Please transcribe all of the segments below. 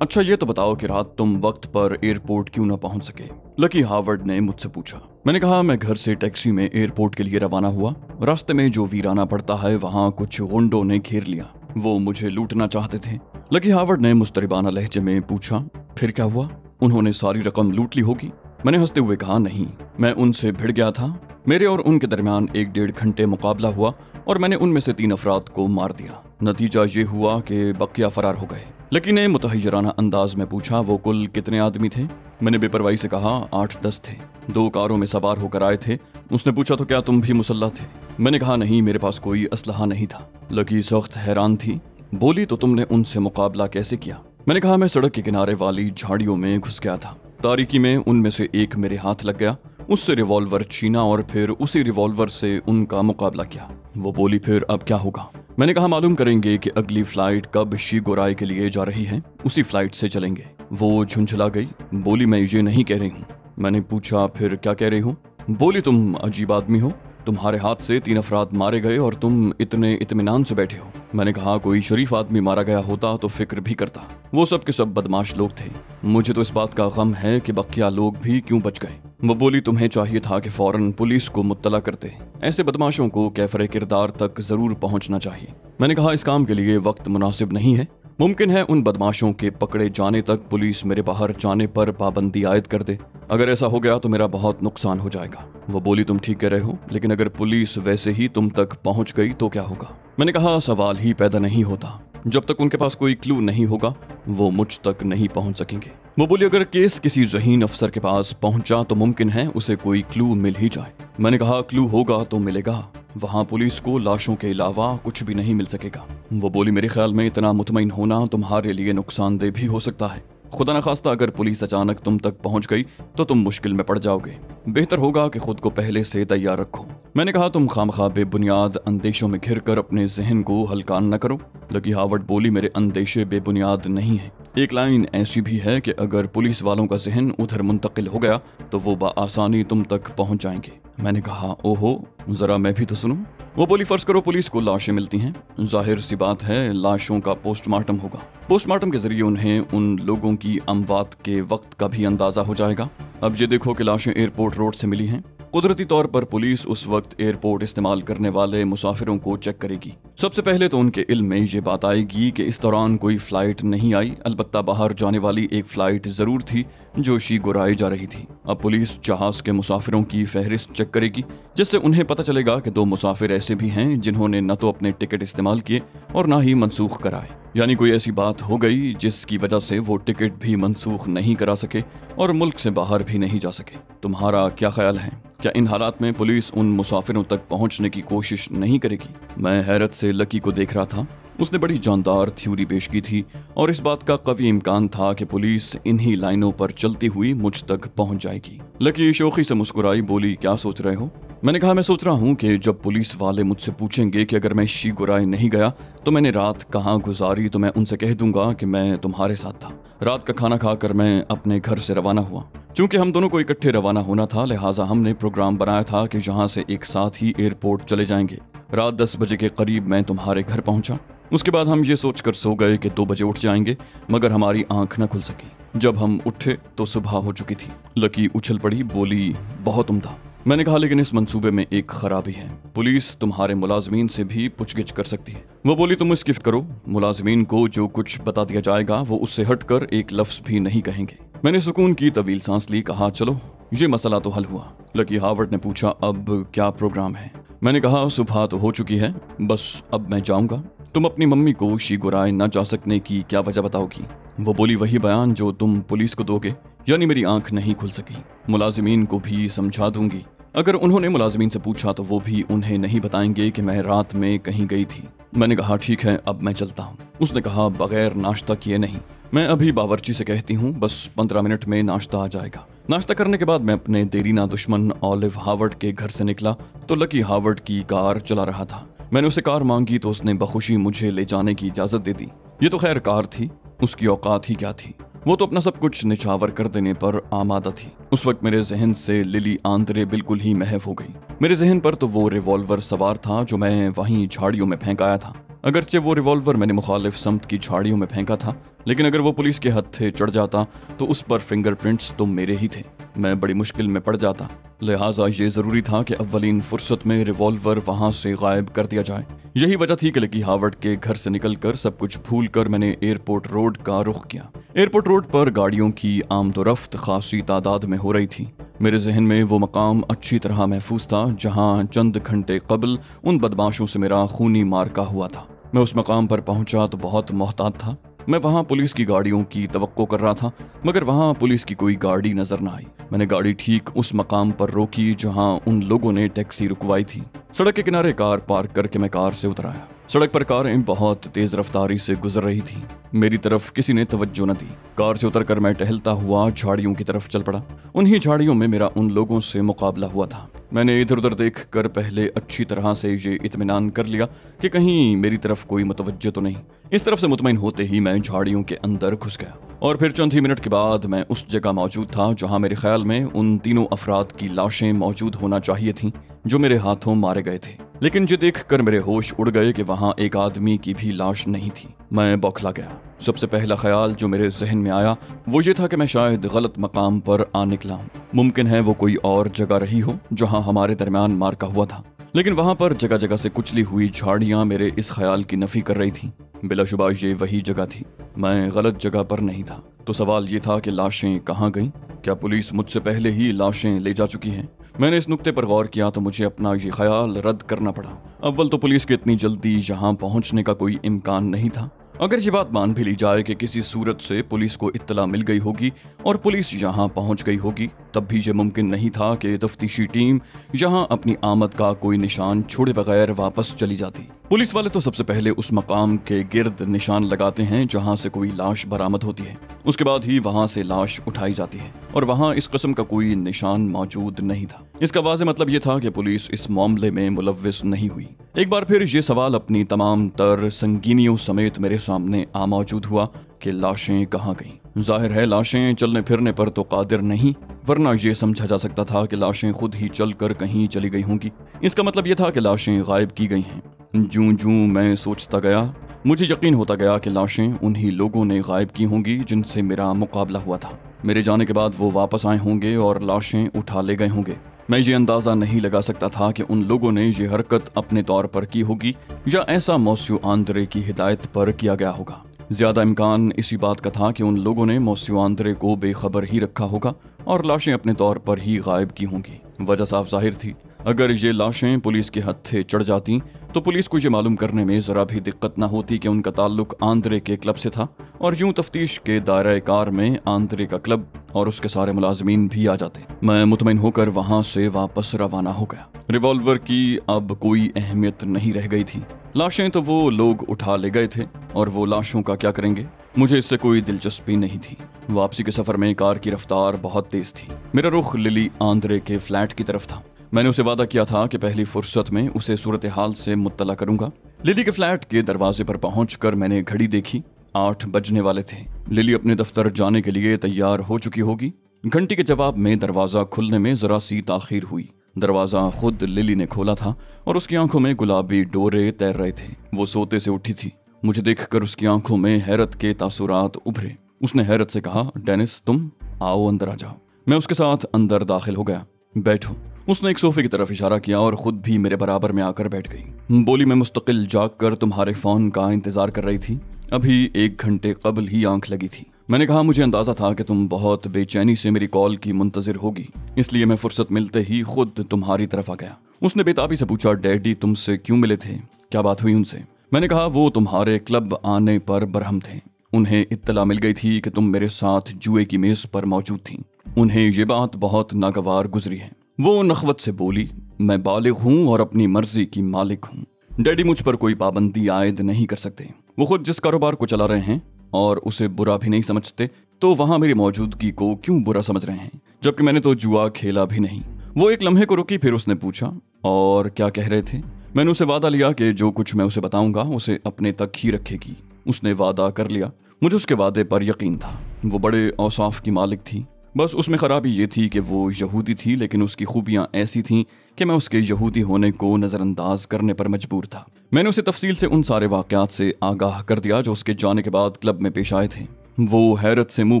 अच्छा ये तो बताओ कि रात तुम वक्त पर एयरपोर्ट क्यों ना पहुंच सके? लकी हार्वर्ड ने मुझसे पूछा। मैंने कहा मैं घर से टैक्सी में एयरपोर्ट के लिए रवाना हुआ। रास्ते में जो वीराना पड़ता है वहां कुछ गुंडों ने घेर लिया। वो मुझे लूटना चाहते थे। लकी हार्वर्ड ने मुस्तरिबाना लहजे में पूछा, फिर क्या हुआ? उन्होंने सारी रकम लूट ली होगी? मैंने हंसते हुए कहा, नहीं, मैं उनसे भिड़ गया था। मेरे और उनके दरमियान 1-1.5 घंटे मुकाबला हुआ और मैंने उनमें से 3 अफराद को मार दिया। नतीजा ये हुआ कि बकिया फरार हो गए। लकी ने मुतहय्यराना अंदाज में पूछा, वो कुल कितने आदमी थे? मैंने बेपरवाही से कहा, 8-10 थे। 2 कारों में सवार होकर आए थे। उसने पूछा, तो क्या तुम भी मुसल्लह थे? मैंने कहा, नहीं, मेरे पास कोई असलहा नहीं था। लकी सख्त हैरान थी। बोली, तो तुमने उनसे मुकाबला कैसे किया? मैंने कहा, मैं सड़क के किनारे वाली झाड़ियों में घुस गया था। तारीकी में उनमें से एक मेरे हाथ लग गया। उससे रिवॉल्वर छीना और फिर उसी रिवॉल्वर से उनका मुकाबला किया। वो बोली, फिर अब क्या होगा? मैंने कहा, मालूम करेंगे कि अगली फ्लाइट कब शीगोराई के लिए जा रही है, उसी फ्लाइट से चलेंगे। वो झुंझला गई। बोली, मैं ये नहीं कह रही हूँ। मैंने पूछा, फिर क्या कह रही हूँ? बोली, तुम अजीब आदमी हो। तुम्हारे हाथ से 3 अफराद मारे गए और तुम इतने इत्मीनान से बैठे हो। मैंने कहा, कोई शरीफ आदमी मारा गया होता तो फिक्र भी करता। वो सब के सब बदमाश लोग थे। मुझे तो इस बात का गम है कि बकिया लोग भी क्यों बच गए। वो बोली, तुम्हें चाहिए था कि फौरन पुलिस को मुत्तला करते। ऐसे बदमाशों को कैफरे किरदार तक जरूर पहुंचना चाहिए। मैंने कहा, इस काम के लिए वक्त मुनासिब नहीं है। मुमकिन है उन बदमाशों के पकड़े जाने तक पुलिस मेरे बाहर जाने पर पाबंदी आयद कर दे। अगर ऐसा हो गया तो मेरा बहुत नुकसान हो जाएगा। वो बोली, तुम ठीक कह रहे हो, लेकिन अगर पुलिस वैसे ही तुम तक पहुंच गई तो क्या होगा? मैंने कहा, सवाल ही पैदा नहीं होता। जब तक उनके पास कोई क्लू नहीं होगा वो मुझ तक नहीं पहुंच सकेंगे। वो बोली, अगर केस किसी ज़हीन अफसर के पास पहुंचा तो मुमकिन है उसे कोई क्लू मिल ही जाए। मैंने कहा, क्लू होगा तो मिलेगा। वहां पुलिस को लाशों के अलावा कुछ भी नहीं मिल सकेगा। वो बोली, मेरे ख्याल में इतना मुतमईन होना तुम्हारे लिए नुकसानदेह भी हो सकता है। खुदा न खास्ता अगर पुलिस अचानक तुम तक पहुंच गई तो तुम मुश्किल में पड़ जाओगे। बेहतर होगा कि खुद को पहले से तैयार रखो। मैंने कहा, तुम खामखा बेबुनियाद अंदेशों में घिर कर अपने जहन को हल्का न करो। लकी हार्वर्ड बोली, मेरे अंदेशे बेबुनियाद नहीं है। एक लाइन ऐसी भी है कि अगर पुलिस वालों का जहन उधर मुंतकिल हो गया तो वो बआसानी तुम तक पहुंच जाएंगे। मैंने कहा, ओहो, जरा मैं भी तो सुनूं। वो बोली, फर्ज करो पुलिस को लाशें मिलती हैं। जाहिर सी बात है लाशों का पोस्टमार्टम होगा। पोस्टमार्टम के जरिए उन्हें उन लोगों की अमवात के वक्त का भी अंदाजा हो जाएगा। अब ये देखो कि लाशें एयरपोर्ट रोड से मिली हैं। कुदरती तौर पर पुलिस उस वक्त एयरपोर्ट इस्तेमाल करने वाले मुसाफिरों को चेक करेगी। सबसे पहले तो उनके इल्म में ये बात आएगी कि इस दौरान कोई फ्लाइट नहीं आई। अलबत्ता बाहर जाने वाली एक फ्लाइट जरूर थी जो शीगोराई जा रही थी। अब पुलिस जहाज के मुसाफिरों की फहरिस्त चेक करेगी, जिससे उन्हें पता चलेगा कि 2 मुसाफिर ऐसे भी हैं जिन्होंने न तो अपने टिकट इस्तेमाल किए और न ही मनसूख कराए। यानी कोई ऐसी बात हो गई जिसकी वजह से वो टिकट भी मनसूख नहीं करा सके और मुल्क से बाहर भी नहीं जा सके। तुम्हारा क्या ख्याल है? क्या इन हालात में पुलिस उन मुसाफिरों तक पहुंचने की कोशिश नहीं करेगी? मैं हैरत से लकी को देख रहा था। उसने बड़ी जानदार थ्योरी पेश की थी और इस बात का कवी इम्कान था कि पुलिस इन्हीं लाइनों पर चलती हुई मुझ तक पहुंच जाएगी। लकी शौकी से मुस्कुराई। बोली, क्या सोच रहे हो? मैंने कहा, मैं सोच रहा हूँ कि जब पुलिस वाले मुझसे पूछेंगे कि अगर मैं शीगोराई नहीं गया तो मैंने रात कहाँ गुजारी, तो मैं उनसे कह दूंगा कि मैं तुम्हारे साथ था। रात का खाना खाकर मैं अपने घर से रवाना हुआ। चूंकि हम दोनों को इकट्ठे रवाना होना था, लिहाजा हमने प्रोग्राम बनाया था कि जहाँ से एक साथ ही एयरपोर्ट चले जाएंगे। रात 10 बजे के करीब मैं तुम्हारे घर पहुंचा। उसके बाद हम ये सोचकर सो गए कि 2 बजे उठ जाएंगे, मगर हमारी आंख न खुल सकी। जब हम उठे तो सुबह हो चुकी थी। लकी उछल पड़ी। बोली, बहुत उम्दा। मैंने कहा, लेकिन इस मंसूबे में एक खराबी है। पुलिस तुम्हारे मुलाजमीन से भी पूछगिछ कर सकती है। वो बोली, तुम इसकी फिक्र करो। मुलाजमीन को जो कुछ बता दिया जाएगा वो उससे हटकर एक लफ्ज भी नहीं कहेंगे। मैंने सुकून की तवील सांस ली। कहा, चलो ये मसला तो हल हुआ। लकी हार्वर्ड ने पूछा, अब क्या प्रोग्राम है? मैंने कहा, सुबह तो हो चुकी है, बस अब मैं जाऊंगा। तुम अपनी मम्मी को शीगोराई न जा सकने की क्या वजह बताओगी? वो बोली, वही बयान जो तुम पुलिस को दोगे। यानी मेरी आंख नहीं खुल सकी। मुलाजिमीन को भी समझा दूंगी। अगर उन्होंने मुलाजिमीन से पूछा तो वो भी उन्हें नहीं बताएंगे कि मैं रात में कहीं गई थी। मैंने कहा, ठीक है, अब मैं चलता हूँ। उसने कहा, बगैर नाश्ता किए नहीं। मैं अभी बावर्ची से कहती हूँ, बस 15 मिनट में नाश्ता आ जाएगा। नाश्ता करने के बाद मैं अपने देरीना दुश्मन ऑलिव हार्वर्ड के घर से निकला तो लकी हार्वर्ड की कार चला रहा था। मैंने उसे कार मांगी तो उसने बखुशी मुझे ले जाने की इजाजत दे दी। ये तो खैर कार थी, उसकी औकात ही क्या थी। वो तो अपना सब कुछ निछावर कर देने पर आमादा थी। उस वक्त मेरे जहन से लिली आंद्रे बिल्कुल ही महव हो गई। मेरे जहन पर तो वो रिवॉल्वर सवार था जो मैं वहीं झाड़ियों में फेंक आया था। अगरचे वो रिवॉल्वर मैंने मुखालिफ समत की झाड़ियों में फेंका था, लेकिन अगर वो पुलिस के हत्थे चढ़ जाता तो उस पर फिंगरप्रिंट्स तो मेरे ही थे। मैं बड़ी मुश्किल में पड़ जाता। लिहाजा ये जरूरी था कि अव्वलीन फुर्सत में रिवॉल्वर वहां से गायब कर दिया जाए। यही वजह थी कि लकी हावर्ड के घर से निकलकर सब कुछ भूलकर मैंने एयरपोर्ट रोड का रुख किया। एयरपोर्ट रोड पर गाड़ियों की आमदोरफ्त खासी तादाद में हो रही थी। मेरे जहन में वो मकाम अच्छी तरह महफूज था जहां चंद घंटे कबल उन बदमाशों से मेरा खूनी मार्का हुआ था। मैं उस मकाम पर पहुंचा तो बहुत मोहतात था। मैं वहां पुलिस की गाड़ियों की तवक्को कर रहा था, मगर वहां पुलिस की कोई गाड़ी नजर न आई। मैंने गाड़ी ठीक उस मकाम पर रोकी जहां उन लोगों ने टैक्सी रुकवाई थी। सड़क के किनारे कार पार्क करके मैं कार से उतर आया। सड़क पर कारें बहुत तेज रफ्तारी से गुजर रही थीं। मेरी तरफ किसी ने तवज्जो न दी। कार से उतरकर मैं टहलता हुआ झाड़ियों की तरफ चल पड़ा। उन्हीं झाड़ियों में मेरा उन लोगों से मुकाबला हुआ था। मैंने इधर उधर देख कर पहले अच्छी तरह से ये इत्मीनान कर लिया कि कहीं मेरी तरफ कोई मुतवज्जो तो नहीं। इस तरफ से मुतमईन होते ही मैं झाड़ियों के अंदर घुस गया और फिर चंद ही मिनट के बाद मैं उस जगह मौजूद था जहां मेरे ख्याल में उन तीनों अफराद की लाशें मौजूद होना चाहिए थीं जो मेरे हाथों मारे गए थे। लेकिन ये देखकर मेरे होश उड़ गए कि वहां एक आदमी की भी लाश नहीं थी। मैं बौखला गया। सबसे पहला ख्याल जो मेरे जहन में आया वो ये था कि मैं शायद गलत मकाम पर आ निकला हूँ। मुमकिन है वो कोई और जगह रही हो जहां हमारे दरमियान मार्का हुआ था, लेकिन वहां पर जगह जगह से कुचली हुई झाड़ियां मेरे इस ख्याल की नफी कर रही थीं। बिलाशुबा ये वही जगह थी। मैं गलत जगह पर नहीं था। तो सवाल ये था कि लाशें कहाँ गईं? क्या पुलिस मुझसे पहले ही लाशें ले जा चुकी हैं? मैंने इस नुक्ते पर गौर किया तो मुझे अपना ये ख्याल रद्द करना पड़ा। अव्वल तो पुलिस के इतनी जल्दी यहाँ पहुँचने का कोई इम्कान नहीं था। अगर ये बात मान भी ली जाए कि किसी सूरत से पुलिस को इत्तला मिल गई होगी और पुलिस यहाँ पहुँच गई होगी, तब भी ये मुमकिन नहीं था कि तफ्तीशी टीम यहाँ अपनी आमद का कोई निशान छोड़े बगैर वापस चली जाती। पुलिस वाले तो सबसे पहले उस मकाम के गिर्द निशान लगाते हैं जहाँ से कोई लाश बरामद होती है। उसके बाद ही वहाँ से लाश उठाई जाती है और वहाँ इस किस्म का कोई निशान मौजूद नहीं था। इसका वाज़े मतलब ये था कि पुलिस इस मामले में मुलव्विस नहीं हुई। एक बार फिर ये सवाल अपनी तमाम तर संगीनियों समेत मेरे सामने आ मौजूद हुआ कि लाशें कहाँ गईं। जाहिर है लाशें चलने फिरने पर तो कादिर नहीं, वरना ये समझा जा सकता था कि लाशें खुद ही चलकर कहीं चली गई होंगी। इसका मतलब ये था कि लाशें गायब की गई हैं। जूं जूं मैं सोचता गया मुझे यकीन होता गया कि लाशें उन्हीं लोगों ने गायब की होंगी जिनसे मेरा मुकाबला हुआ था। मेरे जाने के बाद वो वापस आए होंगे और लाशें उठा ले गए होंगे। मैं ये अंदाज़ा नहीं लगा सकता था कि उन लोगों ने ये हरकत अपने तौर पर की होगी या ऐसा मोस्यू आंद्रे की हिदायत पर किया गया होगा। ज्यादा इम्कान इसी बात का था कि उन लोगों ने मोस्यू आंद्रे को बेखबर ही रखा होगा और लाशें अपने तौर पर ही गायब की होंगी। वजह साफ जाहिर थी। अगर ये लाशें पुलिस के हत्थे चढ़ जाती तो पुलिस को ये मालूम करने में जरा भी दिक्कत न होती कि उनका ताल्लुक आंद्रे के क्लब से था और यूं तफ्तीश के दायरे कार में आंद्रे का क्लब और उसके सारे मुलाजमीन भी आ जाते। मैं मुतमईन होकर वहां से वापस रवाना हो गया। रिवॉल्वर की अब कोई अहमियत नहीं रह गई थी। लाशें तो वो लोग उठा ले गए थे और वो लाशों का क्या करेंगे, मुझे इससे कोई दिलचस्पी नहीं थी। वापसी के सफर में कार की रफ्तार बहुत तेज थी। मेरा रुख लिली आंद्रे के फ्लैट की तरफ था। मैंने उसे वादा किया था कि पहली फुर्सत में उसे सूरत हाल से मुत्तला करूंगा। लिली के फ्लैट के दरवाजे पर पहुंचकर मैंने घड़ी देखी। 8 बजने वाले थे। लिली अपने दफ्तर जाने के लिए तैयार हो चुकी होगी। घंटी के जवाब में दरवाजा खुलने में जरा सी ताखीर हुई। दरवाजा खुद लिली ने खोला था और उसकी आंखों में गुलाबी डोरे तैर रहे थे। वो सोते से उठी थी। मुझे देखकर उसकी आंखों में हैरत के तासुरात उभरे। उसने हैरत से कहा, डेनिस तुम आओ अंदर आ जाओ। मैं उसके साथ अंदर दाखिल हो गया। बैठो। उसने एक सोफे की तरफ इशारा किया और खुद भी मेरे बराबर में आकर बैठ गई। बोली, मैं मुस्तकिल जाग कर तुम्हारे फोन का इंतजार कर रही थी। अभी 1 घंटे कबल ही आंख लगी थी। मैंने कहा, मुझे अंदाजा था कि तुम बहुत बेचैनी से मेरी कॉल की मुंतजिर होगी, इसलिए मैं फुर्सत मिलते ही खुद तुम्हारी तरफ आ गया। उसने बेताबी से पूछा, डैडी तुमसे क्यों मिले थे? क्या बात हुई उनसे? मैंने कहा, वो तुम्हारे क्लब आने पर बरहम थे। उन्हें इत्तला मिल गई थी कि तुम मेरे साथ जुए की मेज पर मौजूद थी। उन्हें ये बात बहुत नागवार गुजरी है। वो नखवत से बोली, मैं बालिग हूँ और अपनी मर्जी की मालिक हूँ। डैडी मुझ पर कोई पाबंदी आयद नहीं कर सकते। वो खुद जिस कारोबार को चला रहे हैं और उसे बुरा भी नहीं समझते, तो वहां मेरी मौजूदगी को क्यों बुरा समझ रहे हैं, जबकि मैंने तो जुआ खेला भी नहीं। वो एक लम्हे को रुकी, फिर उसने पूछा, और क्या कह रहे थे? मैंने उसे वादा लिया कि जो कुछ मैं उसे बताऊंगा उसे अपने तक ही रखेगी। उसने वादा कर लिया। मुझे उसके वादे पर यकीन था। वो बड़े औसाफ की मालिक थी। बस उसमें खराबी ये थी कि वो यहूदी थी, लेकिन उसकी खूबियां ऐसी थीं कि मैं उसके यहूदी होने को नज़रअंदाज करने पर मजबूर था। मैंने उसे तफसील से उन सारे वाकयात से आगाह कर दिया जो उसके जाने के बाद क्लब में पेश आए थे। वो हैरत से मुंह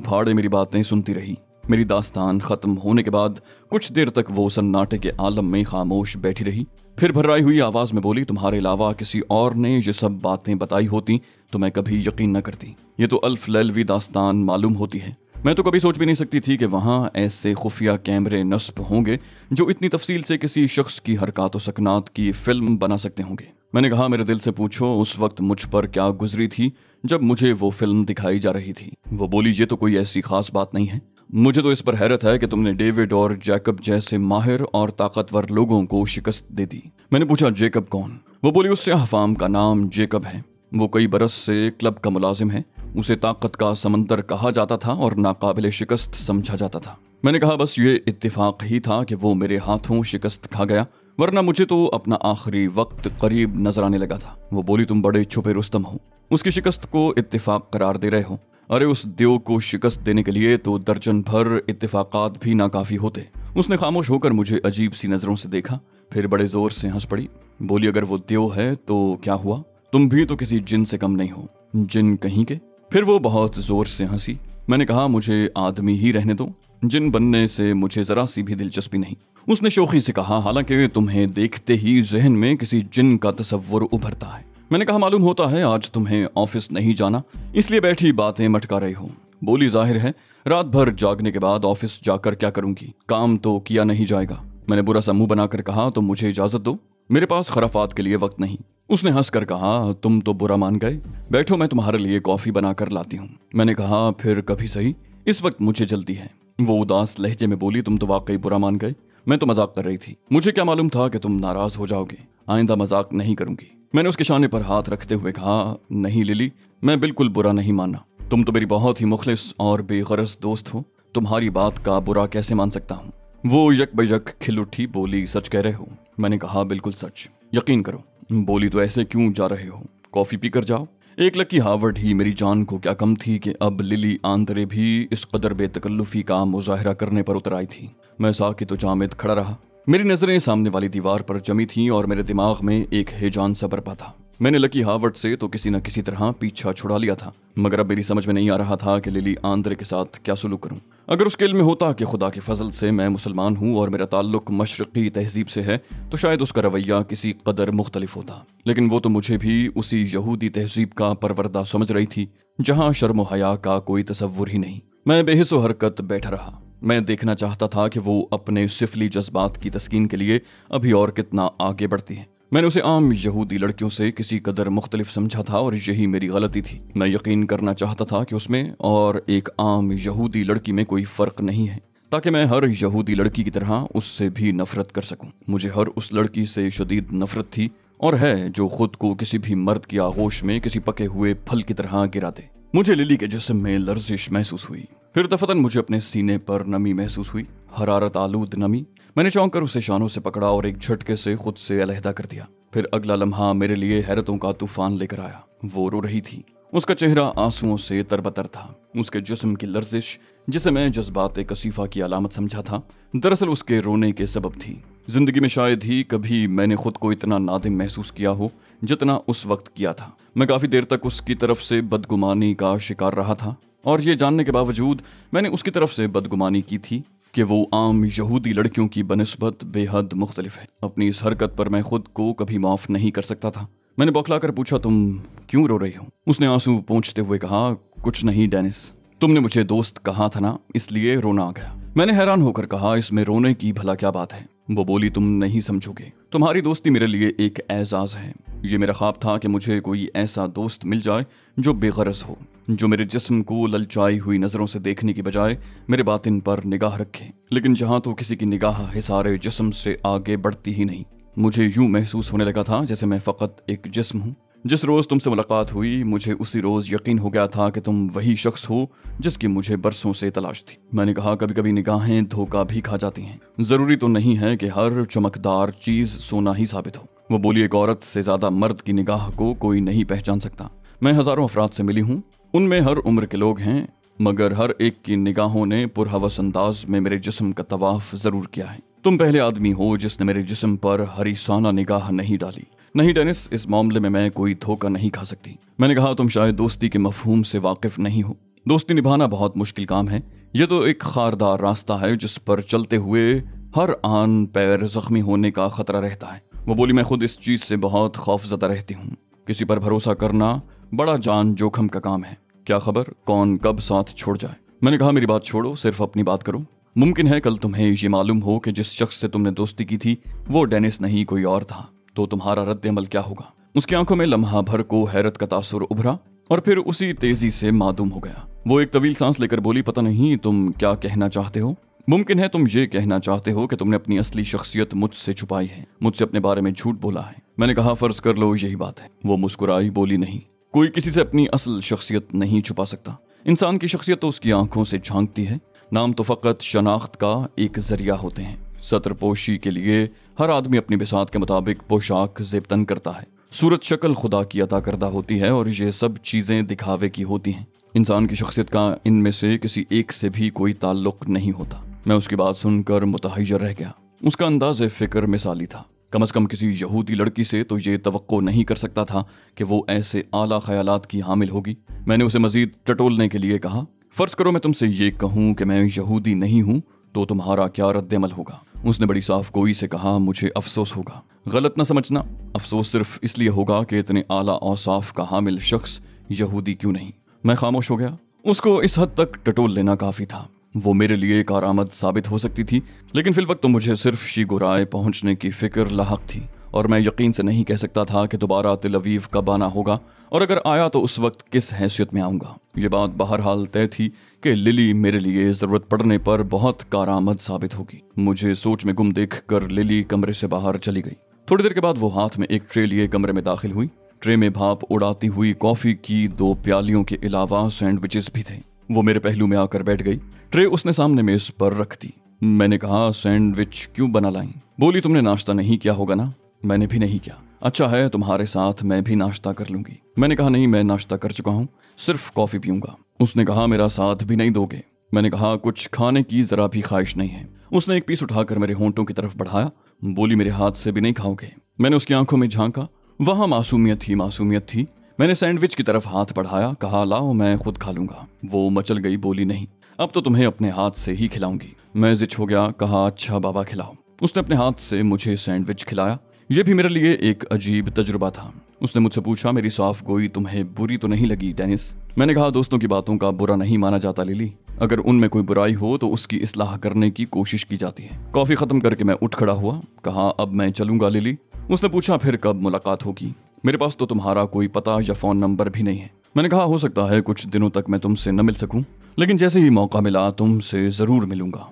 फाड़े मेरी बातें सुनती रही। मेरी दास्तान खत्म होने के बाद कुछ देर तक वो सन्नाटे के आलम में खामोश बैठी रही, फिर भर्राई हुई आवाज में बोली, तुम्हारे अलावा किसी और ने ये सब बातें बताई होती तो मैं कभी यकीन न करती। ये तो अल्फ लैलवी दास्तान मालूम होती है। मैं तो कभी सोच भी नहीं सकती थी कि वहाँ ऐसे खुफिया कैमरे नस्ब होंगे जो इतनी तफसील से किसी शख्स की हरकत व सकनात की फिल्म बना सकते होंगे। मैंने कहा, मेरे दिल से पूछो उस वक्त मुझ पर क्या गुजरी थी जब मुझे वो फिल्म दिखाई जा रही थी। वो बोली, ये तो कोई ऐसी खास बात नहीं है। मुझे तो इस पर हैरत है कि तुमने डेविड और जैकब जैसे माहिर और ताकतवर लोगों को शिकस्त दे दी। मैंने पूछा, जैकब कौन? वो बोली, उस अहफाम का नाम जैकब है। वो कई बरस से क्लब का मुलाजिम है। उसे ताकत का समंदर कहा जाता था और नाकाबिले शिकस्त समझा जाता था। मैंने कहा, बस ये इत्तेफाक ही था कि वो मेरे हाथों शिकस्त खा गया, वरना मुझे तो अपना आखिरी वक्त करीब नजर आने लगा था। वो बोली, तुम बड़े छुपे रुस्तम हो, उसकी शिकस्त को इत्तेफाक करार दे रहे हो। अरे उस देव को शिकस्त देने के लिए तो दर्जन भर इत्तेफाकात भी नाकाफी होते। उसने खामोश होकर मुझे अजीब सी नजरों से देखा, फिर बड़े जोर से हंस पड़ी। बोली, अगर वो देव है तो क्या हुआ? तुम भी तो किसी जिन से कम नहीं हो। जिन कहीं के? फिर वो बहुत जोर से हंसी। मैंने कहा, मुझे आदमी ही रहने दो, जिन बनने से मुझे जरा सी भी दिलचस्पी नहीं। उसने शोखी से कहा, हालांकि तुम्हें देखते ही जहन में किसी जिन का तस्वुर उभरता है। मैंने कहा, मालूम होता है आज तुम्हें ऑफिस नहीं जाना, इसलिए बैठी बातें मटका रहे हो। बोली, जाहिर है रात भर जागने के बाद ऑफिस जाकर क्या करूंगी, काम तो किया नहीं जाएगा। मैंने बुरा सा मुंह बनाकर कहा, तो मुझे इजाजत दो, मेरे पास खराफात के लिए वक्त नहीं। उसने हंसकर कहा, तुम तो बुरा मान गए, बैठो मैं तुम्हारे लिए कॉफी बनाकर लाती हूँ। मैंने कहा, फिर कभी सही, इस वक्त मुझे जल्दी है। वो उदास लहजे में बोली, तुम तो वाकई बुरा मान गए, मैं तो मजाक कर रही थी। मुझे क्या मालूम था कि तुम नाराज हो जाओगे। आइंदा मजाक नहीं करूंगी। मैंने उसके शाने पर हाथ रखते हुए कहा, नहीं लिली, मैं बिल्कुल बुरा नहीं माना। तुम तो मेरी बहुत ही मुखलिस और बेगरज दोस्त हो, तुम्हारी बात का बुरा कैसे मान सकता हूँ। वो यक बयक खिल उठी, बोली, सच कह रहे हो? मैंने कहा, बिल्कुल सच, यकीन करो। बोली, तो ऐसे क्यों जा रहे हो, कॉफी पी कर जाओ। एक लकी हावर्ड ही मेरी जान को क्या कम थी कि अब लिली आंद्रे भी इस कदर बेतकल्लुफी का मुजाहरा करने पर उतर आई थी। मैं साकित और जामिद खड़ा रहा। मेरी नजरें सामने वाली दीवार पर जमी थीं और मेरे दिमाग में एक हैजान सा बरपा था। मैंने लकी हावर्ड से तो किसी न किसी तरह पीछा छुड़ा लिया था, मगर अब मेरी समझ में नहीं आ रहा था कि लिली आंद्रे के साथ क्या सुलूक करूं। अगर उसके इल्म में होता कि खुदा के फजल से मैं मुसलमान हूं और मेरा ताल्लुक मशरकी तहजीब से है, तो शायद उसका रवैया किसी कदर मुख्तलिफ होता। लेकिन वो तो मुझे भी उसी यहूदी तहजीब का परवरदा समझ रही थी, जहां शर्म हया का कोई तसव्वुर ही नहीं। मैं बेहिस्सो हरकत बैठा रहा। मैं देखना चाहता था कि वो अपने सिफली जज्बात की तस्कीन के लिए अभी और कितना आगे बढ़ती है। मैंने उसे आम यहूदी लड़कियों से किसी कदर मुख्तलिफ समझा था और यही मेरी गलती थी। मैं यकीन करना चाहता था कि उसमें और एक आम यहूदी लड़की में कोई फर्क नहीं है, ताकि मैं हर यहूदी लड़की की तरह उससे भी नफरत कर सकूं। मुझे हर उस लड़की से शदीद नफरत थी और है जो खुद को किसी भी मर्द की आगोश में किसी पके हुए फल की तरह गिरा दे। मुझे लिली के जिस्म में लर्जिश महसूस हुई। फिर दफतन मुझे अपने सीने पर नमी महसूस हुई, हरारत आलूद नमी। मैंने चौंक कर उसे शानों से पकड़ा और एक झटके से खुद से अलहदा कर दिया। फिर अगला लम्हा मेरे लिए हैरतों का तूफान लेकर आया। वो रो रही थी, उसका चेहरा आंसुओं से तरबतर था। उसके जिस्म की लर्जिश, जिसे मैं जज्बात कसीफा की अलामत समझा था, दरअसल उसके रोने के सबब थी। जिंदगी में शायद ही कभी मैंने खुद को इतना नादिम महसूस किया हो जितना उस वक्त किया था। मैं काफी देर तक उसकी तरफ से बदगुमानी का शिकार रहा था और ये जानने के बावजूद मैंने उसकी तरफ से बदगुमानी की थी कि वो आम यहूदी लड़कियों की बनिस्बत बेहद मुख्तलिफ है। अपनी इस हरकत पर मैं खुद को कभी माफ नहीं कर सकता था। मैंने बौखला कर पूछा, तुम क्यों रो रही हो? उसने आंसू पोंछते हुए कहा, कुछ नहीं डेनिस, तुमने मुझे दोस्त कहा था ना, इसलिए रोना आ गया। मैंने हैरान होकर कहा, इसमें रोने की भला क्या बात है? वो बोली, तुम नहीं समझोगे, तुम्हारी दोस्ती मेरे लिए एक एजाज है। ये मेरा ख्वाब था कि मुझे कोई ऐसा दोस्त मिल जाए जो बेगरज हो, जो मेरे जिस्म को ललचाई हुई नजरों से देखने की बजाय मेरे बातिन पर निगाह रखे। लेकिन जहां तो किसी की निगाह हिसारे जिस्म से आगे बढ़ती ही नहीं। मुझे यूं महसूस होने लगा था जैसे मैं फकत एक जिस्म हूँ। जिस रोज तुमसे मुलाकात हुई, मुझे उसी रोज यकीन हो गया था कि तुम वही शख्स हो जिसकी मुझे बरसों से तलाश थी। मैंने कहा, कभी कभी निगाहें धोखा भी खा जाती हैं। जरूरी तो नहीं है कि हर चमकदार चीज सोना ही साबित हो। वो बोली, एक औरत से ज्यादा मर्द की निगाह को कोई नहीं पहचान सकता। मैं हजारों अफराद से मिली हूँ, उनमें हर उम्र के लोग हैं, मगर हर एक की निगाहों ने पुरहवस अंदाज में मेरे जिस्म का तवाफ जरूर किया है। तुम पहले आदमी हो जिसने मेरे जिस्म पर हरीसाना निगाह नहीं डाली। नहीं डेनिस, इस मामले में मैं कोई धोखा नहीं खा सकती। मैंने कहा, तुम शायद दोस्ती के मफहूम से वाकिफ नहीं हो। दोस्ती निभाना बहुत मुश्किल काम है। ये तो एक खारदार रास्ता है जिस पर चलते हुए हर आन पैर जख्मी होने का खतरा रहता है। वो बोली, मैं खुद इस चीज से बहुत खौफजदा रहती हूँ। किसी पर भरोसा करना बड़ा जान जोखम का काम है। क्या खबर कौन कब साथ छोड़ जाए। मैंने कहा, मेरी बात छोड़ो, सिर्फ अपनी बात करो। मुमकिन है कल तुम्हें ये मालूम हो कि जिस शख्स से तुमने दोस्ती की थी वो डेनिस नहीं कोई और था, तो तुम्हारा रद्द-ए-अमल क्या होगा। उसकी आंखों में लम्हा भर को हैरत का तासुर उभरा और फिर उसी तेजी से मादूम हो गया। वो एक तवील सांस लेकर बोली, पता नहीं तुम क्या कहना चाहते हो। मुमकिन है तुम ये कहना चाहते हो कि तुमने अपनी असली शख्सियत मुझसे छुपाई है, मुझसे अपने बारे में झूठ बोला है। मैंने कहा, फर्ज कर लो यही बात है। वो मुस्कुराई, बोली, नहीं, कोई किसी से अपनी असल शख्सियत नहीं छुपा सकता। इंसान की शख्सियत तो उसकी आंखों से झांकती है। नाम तो फकत शनाख्त का एक जरिया होते हैं। सत्रपोशी के लिए हर आदमी अपनी बिसात के मुताबिक पोशाक ज़ेबतन करता है। सूरत शक्ल खुदा की अता करदा होती है और ये सब चीज़ें दिखावे की होती हैं। इंसान की शख्सियत का इनमें से किसी एक से भी कोई ताल्लुक नहीं होता। मैं उसकी बात सुनकर मुतहय्यर रह गया। उसका अंदाज़ फ़िक्र मिसाली था। कम से कम किसी यहूदी लड़की से तो ये तवक्को नहीं कर सकता था कि वो ऐसे आला ख्यालात की हामिल होगी। मैंने उसे मजीद टटोलने के लिए कहा, फर्ज करो मैं तुमसे ये कहूँ कि मैं यहूदी नहीं हूँ, तो तुम्हारा क्या रद्द-ए-अमल होगा। उसने बड़ी साफ गोई से कहा, मुझे अफसोस होगा। गलत न समझना, अफसोस सिर्फ इसलिए होगा कि इतने आला औसाफ का हामिल शख्स यहूदी क्यों नहीं। मैं खामोश हो गया। उसको इस हद तक टटोल लेना काफ़ी था। वो मेरे लिए कारआमद साबित हो सकती थी, लेकिन फिल वक्त तो मुझे सिर्फ शीगुराए पहुंचने की फिक्र लाहक थी और मैं यकीन से नहीं कह सकता था कि दोबारा तिल अवीव कब आना होगा और अगर आया तो उस वक्त किस हैसियत में आऊँगा। ये बात बहरहाल तय थी कि लिली मेरे लिए ज़रूरत पड़ने पर बहुत कारआमद साबित होगी। मुझे सोच में गुम देख कर लिली कमरे से बाहर चली गई। थोड़ी देर के बाद वो हाथ में एक ट्रे लिए कमरे में दाखिल हुई। ट्रे में भाप उड़ाती हुई कॉफ़ी की 2 प्यालियों के अलावा सैंडविचेस भी थे। वो मेरे पहलू में आकर बैठ गई। ट्रे उसने सामने मेज पर रख दी। मैंने कहा, सैंडविच क्यों बना लाई। बोली, तुमने नाश्ता नहीं किया होगा ना। मैंने भी नहीं किया। अच्छा है, तुम्हारे साथ मैं भी नाश्ता कर लूंगी। मैंने कहा, नहीं, मैं नाश्ता कर चुका हूँ, सिर्फ कॉफ़ी पीऊंगा। उसने कहा, मेरा साथ भी नहीं दोगे। मैंने कहा, कुछ खाने की जरा भी ख्वाहिश नहीं है। उसने एक पीस उठाकर मेरे होंठों की तरफ बढ़ाया। बोली, मेरे हाथ से भी नहीं खाओगे। मैंने उसकी आंखों में झांका, वहाँ मासूमियत ही मासूमियत थी। मैंने सैंडविच की तरफ हाथ बढ़ाया, कहा, लाओ मैं खुद खा लूंगा। वो मचल गई, बोली, नहीं, अब तो तुम्हें अपने हाथ से ही खिलाऊंगी। मैं जिच हो गया, कहा, अच्छा बाबा खिलाओ। उसने अपने हाथ से मुझे सैंडविच खिलाया। यह भी मेरे लिए एक अजीब तजुर्बा था। उसने मुझसे पूछा, मेरी साफ गोई तुम्हें बुरी तो नहीं लगी डेनिस। मैंने कहा, दोस्तों की बातों का बुरा नहीं माना जाता लिली। अगर उनमें कोई बुराई हो तो उसकी इस्लाह करने की कोशिश की जाती है। कॉफी खत्म करके मैं उठ खड़ा हुआ, कहा, अब मैं चलूंगा लिली। उसने पूछा, फिर कब मुलाकात होगी। मेरे पास तो तुम्हारा कोई पता या फोन नंबर भी नहीं है। मैंने कहा, हो सकता है कुछ दिनों तक मैं तुमसे न मिल सकूं, लेकिन जैसे ही मौका मिला तुमसे जरूर मिलूंगा।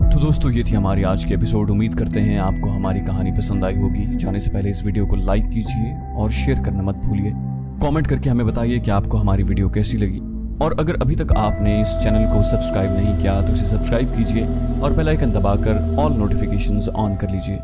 तो दोस्तों, ये थी हमारी आज की एपिसोड। उम्मीद करते हैं आपको हमारी कहानी पसंद आई होगी। जाने से पहले इस वीडियो को लाइक कीजिए और शेयर करना मत भूलिए। कमेंट करके हमें बताइए कि आपको हमारी वीडियो कैसी लगी। और अगर अभी तक आपने इस चैनल को सब्सक्राइब नहीं किया तो इसे सब्सक्राइब कीजिए और बेल आइकन दबाकर ऑल नोटिफिकेशंस ऑन कर लीजिए।